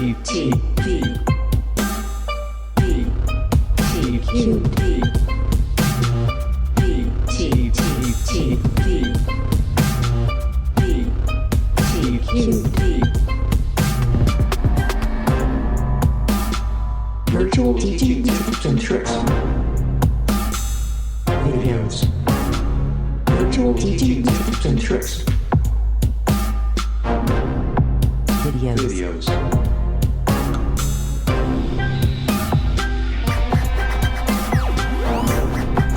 Virtual teaching tips and tricks. Videos. Virtual teaching tips and tricks. Videos.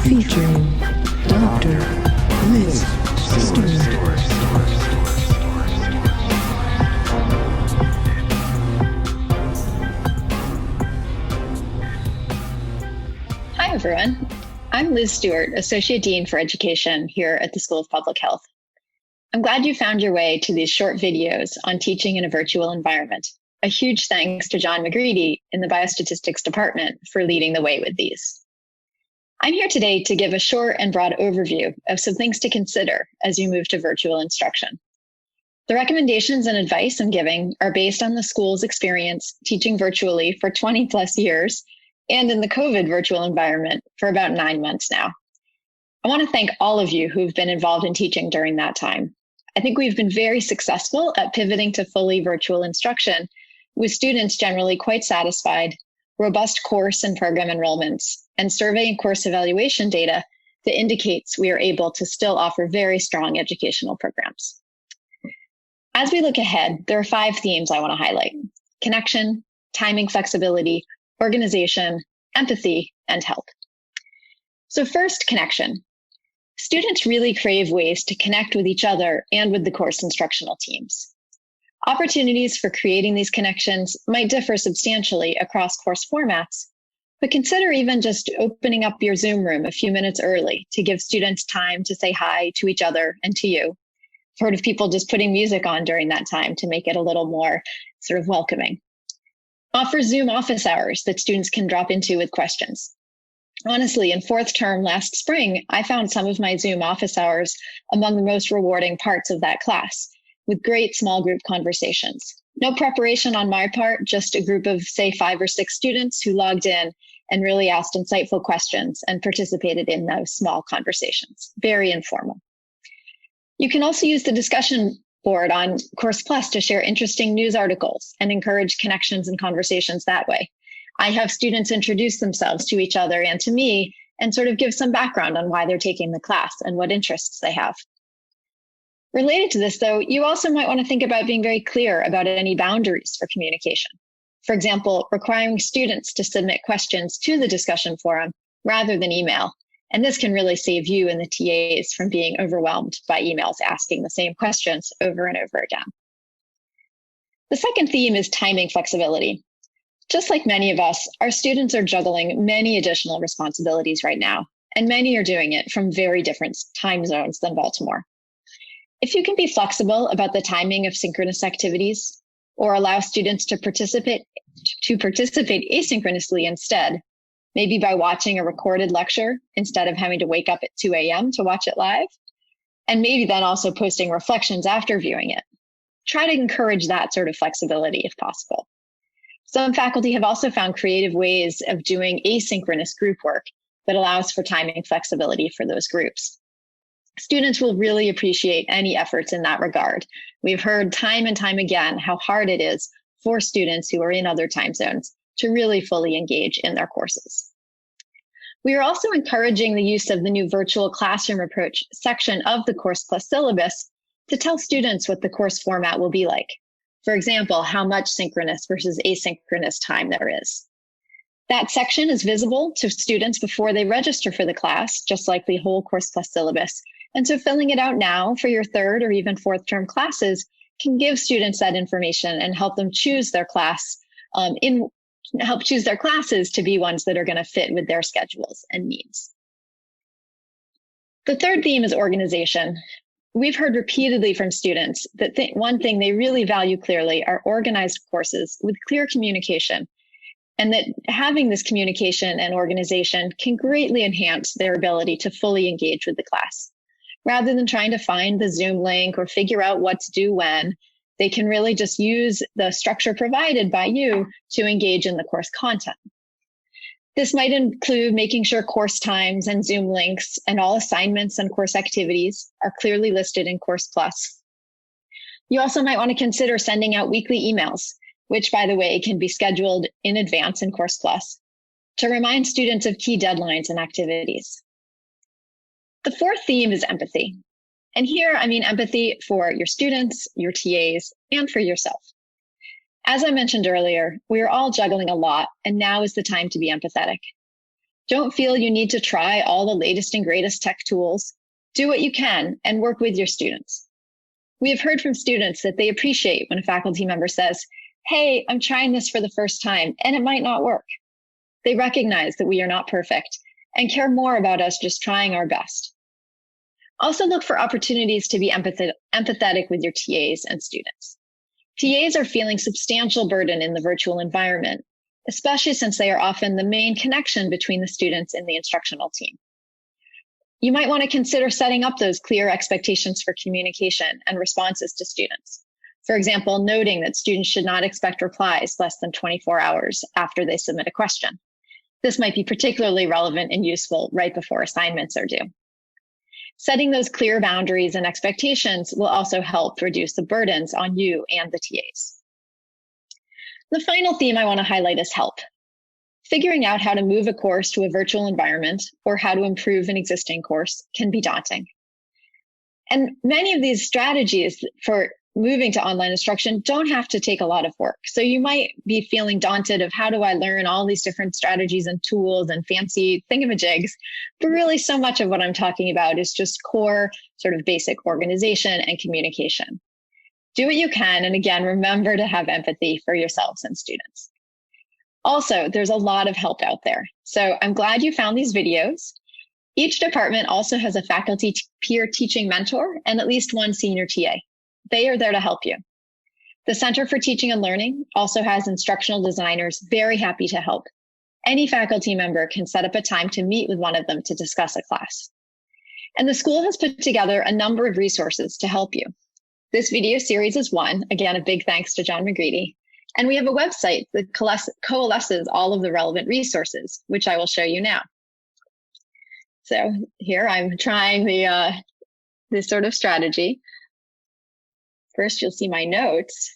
Featuring Dr. Liz Stuart. Hi, everyone. I'm Liz Stuart, Associate Dean for Education here at the School of Public Health. I'm glad you found your way to these short videos on teaching in a virtual environment. A huge thanks to John McGreedy in the Biostatistics Department for leading the way with these. I'm here today to give a short and broad overview of some things to consider as you move to virtual instruction. The recommendations and advice I'm giving are based on the school's experience teaching virtually for 20 plus years and in the COVID virtual environment for about 9 months now. I want to thank all of you who've been involved in teaching during that time. I think we've been very successful at pivoting to fully virtual instruction, with students generally quite satisfied, robust course and program enrollments, and survey and course evaluation data that indicates we are able to still offer very strong educational programs. As we look ahead, there are 5 themes I want to highlight: connection, timing flexibility, organization, empathy, and help. So first, connection. Students really crave ways to connect with each other and with the course instructional teams. Opportunities for creating these connections might differ substantially across course formats, but consider even just opening up your Zoom room a few minutes early to give students time to say hi to each other and to you. I've heard of people just putting music on during that time to make it a little more sort of welcoming. Offer Zoom office hours that students can drop into with questions. Honestly, in 4th term last spring, I found some of my Zoom office hours among the most rewarding parts of that class, with great small group conversations. No preparation on my part, just a group of, say, 5 or 6 students who logged in and really asked insightful questions and participated in those small conversations. Very informal. You can also use the discussion board on Course Plus to share interesting news articles and encourage connections and conversations that way. I have students introduce themselves to each other and to me and sort of give some background on why they're taking the class and what interests they have. Related to this, though, you also might want to think about being very clear about any boundaries for communication. For example, requiring students to submit questions to the discussion forum rather than email. And this can really save you and the TAs from being overwhelmed by emails asking the same questions over and over again. The second theme is timing flexibility. Just like many of us, our students are juggling many additional responsibilities right now, and many are doing it from very different time zones than Baltimore. If you can be flexible about the timing of synchronous activities, or allow students to participate asynchronously instead, maybe by watching a recorded lecture instead of having to wake up at 2 a.m. to watch it live, and maybe then also posting reflections after viewing it. Try to encourage that sort of flexibility if possible. Some faculty have also found creative ways of doing asynchronous group work that allows for timing flexibility for those groups. Students will really appreciate any efforts in that regard. We've heard time and time again how hard it is for students who are in other time zones to really fully engage in their courses. We are also encouraging the use of the new virtual classroom approach section of the Course Plus syllabus to tell students what the course format will be like. For example, how much synchronous versus asynchronous time there is. That section is visible to students before they register for the class, just like the whole Course Plus syllabus. And so filling it out now for your 3rd or even 4th term classes can give students that information and help them choose their class, help choose their classes to be ones that are going to fit with their schedules and needs. The third theme is organization. We've heard repeatedly from students that one thing they really value clearly are organized courses with clear communication, and that having this communication and organization can greatly enhance their ability to fully engage with the class. Rather than trying to find the Zoom link or figure out what to do when, They can really just use the structure provided by you to engage in the course content. This might include making sure course times and Zoom links and all assignments and course activities are clearly listed in Course Plus. You also might want to consider sending out weekly emails, which, by the way, can be scheduled in advance in Course Plus, to remind students of key deadlines and activities. The fourth theme is empathy. And here, I mean empathy for your students, your TAs, and for yourself. As I mentioned earlier, we are all juggling a lot, and now is the time to be empathetic. Don't feel you need to try all the latest and greatest tech tools. Do what you can and work with your students. We have heard from students that they appreciate when a faculty member says, "Hey, I'm trying this for the first time, and it might not work." They recognize that we are not perfect and care more about us just trying our best. Also look for opportunities to be empathetic with your TAs and students. TAs are feeling substantial burden in the virtual environment, especially since they are often the main connection between the students and the instructional team. You might want to consider setting up those clear expectations for communication and responses to students. For example, noting that students should not expect replies less than 24 hours after they submit a question. This might be particularly relevant and useful right before assignments are due. Setting those clear boundaries and expectations will also help reduce the burdens on you and the TAs. The final theme I want to highlight is help. Figuring out how to move a course to a virtual environment or how to improve an existing course can be daunting. And many of these strategies for moving to online instruction don't have to take a lot of work. So you might be feeling daunted of how do I learn all these different strategies and tools and fancy thingamajigs, but really so much of what I'm talking about is just core sort of basic organization and communication. Do what you can, and again, remember to have empathy for yourselves and students. Also, there's a lot of help out there. So I'm glad you found these videos. Each department also has a faculty peer teaching mentor and at least one senior TA. They are there to help you. The Center for Teaching and Learning also has instructional designers very happy to help. Any faculty member can set up a time to meet with one of them to discuss a class. And the school has put together a number of resources to help you. This video series is one, again, a big thanks to John McGreedy. And we have a website that coalesces all of the relevant resources, which I will show you now. So here I'm trying this sort of strategy. First, you'll see my notes.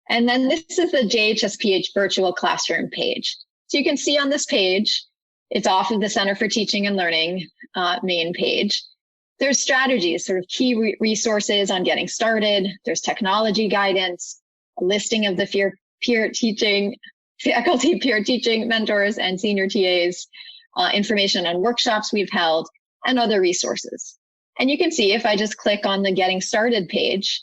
And then this is the JHSPH virtual classroom page. So you can see on this page, it's off of the Center for Teaching and Learning main page. There's strategies, sort of key resources on getting started. There's technology guidance, a listing of the faculty peer teaching mentors and senior TAs, information on workshops we've held, and other resources. And you can see if I just click on the Getting Started page,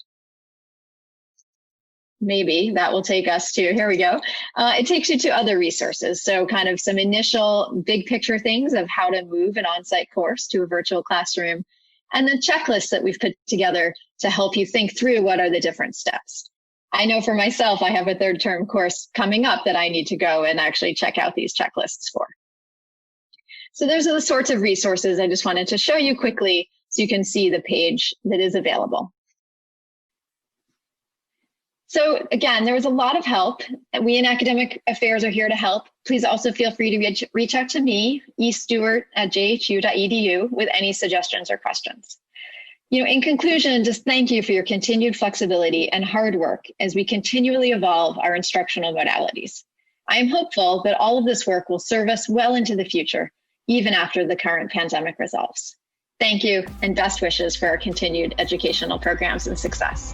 maybe that will take us to, here we go. It takes you to other resources. So kind of some initial big picture things of how to move an on-site course to a virtual classroom, and then checklists that we've put together to help you think through what are the different steps. I know for myself, I have a third term course coming up that I need to go and actually check out these checklists for. So those are the sorts of resources I just wanted to show you quickly so you can see the page that is available. So again, there was a lot of help. We in Academic Affairs are here to help. Please also feel free to reach out to me, estuart@jhu.edu, with any suggestions or questions. In conclusion, just thank you for your continued flexibility and hard work as we continually evolve our instructional modalities. I am hopeful that all of this work will serve us well into the future, even after the current pandemic resolves. Thank you, and best wishes for our continued educational programs and success.